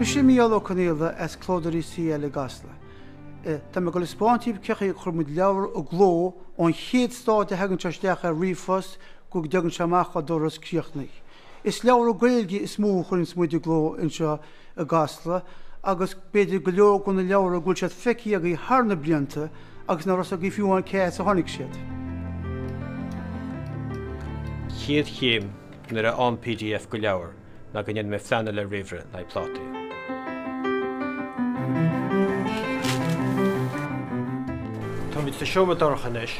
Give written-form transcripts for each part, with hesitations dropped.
Mishi mialo Conilda as Clódóirí CL gasla. Tá me go spáintíb cecha chumid leabhar ó gló ón chéad stáid a hagann teasteach a rifos go deagan seamach a doras cíochnaí. Is leabhar ó gailgi is mó chun smuide gló in seo a gasla, agus beidir go leor gona leabhar a gúil sead feici a í harna blianta agus na ras a í fiúin céas a tháinig siad. Chéad chéim nar a an PDF go leabhar na gannn me fleanna le rihre na plátaí. Tá mid sa seomad orchanis,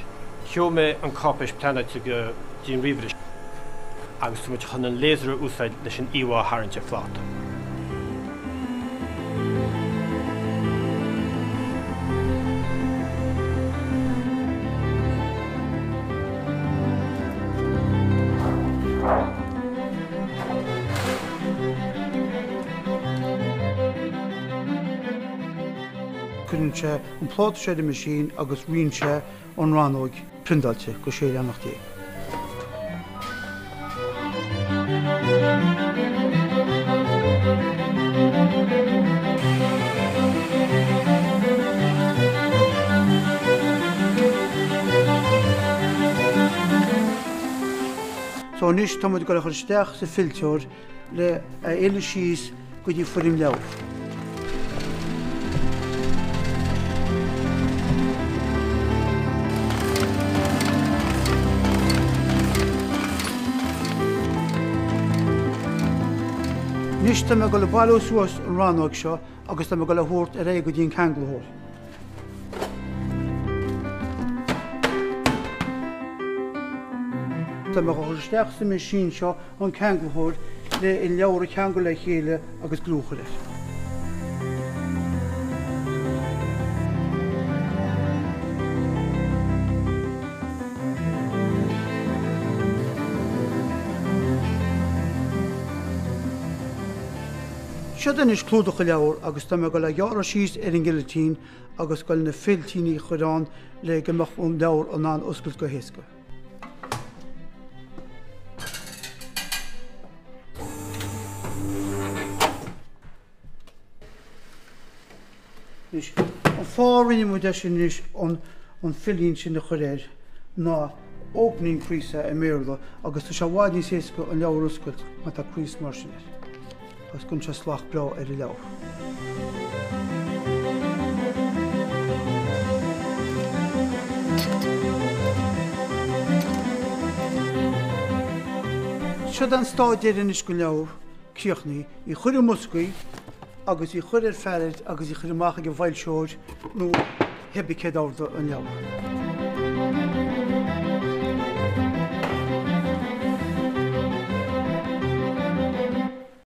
seomé an cápais planete go dín rihre agus tá mid chun an léasar úsáid leis an íomhá tharrainte pláta. Cúnse an pláta sé machine agus rionse an ranóig prindalte go sé annachtaí. So níos tá muid go le chuisteach sa filteoir le éile síos go dtí fuirim leabhar. Níos tá me go le bailú suas an ranóig seo agus tá me go le thuirt a ré go dtíon ceanglathóir. Tá me go chuisteach sa machine seo an ceanglathóir le i leabhar a ceangla le chéile agus glúcha leis. Siadan is clúdacha leabhar agus tá me go le gearra síos ar an ghiletín agus go na filtíní churán le gomach ón leabhar an an oscailt go héasca. An fárinne mu sin is an fillín sin na choréir ná opening prísa a méla agus tá se bháidní séasca an leabhar oscailt má tá prís mar sin is. Agus gon se slach blá ar i leabhar. Siad an stáidéir in is go leabhar cíochnaí í chuir muscaí agus í chuir fearid agus í chuir amach go bhailseoir nó hebicéad ábharta an leabhar.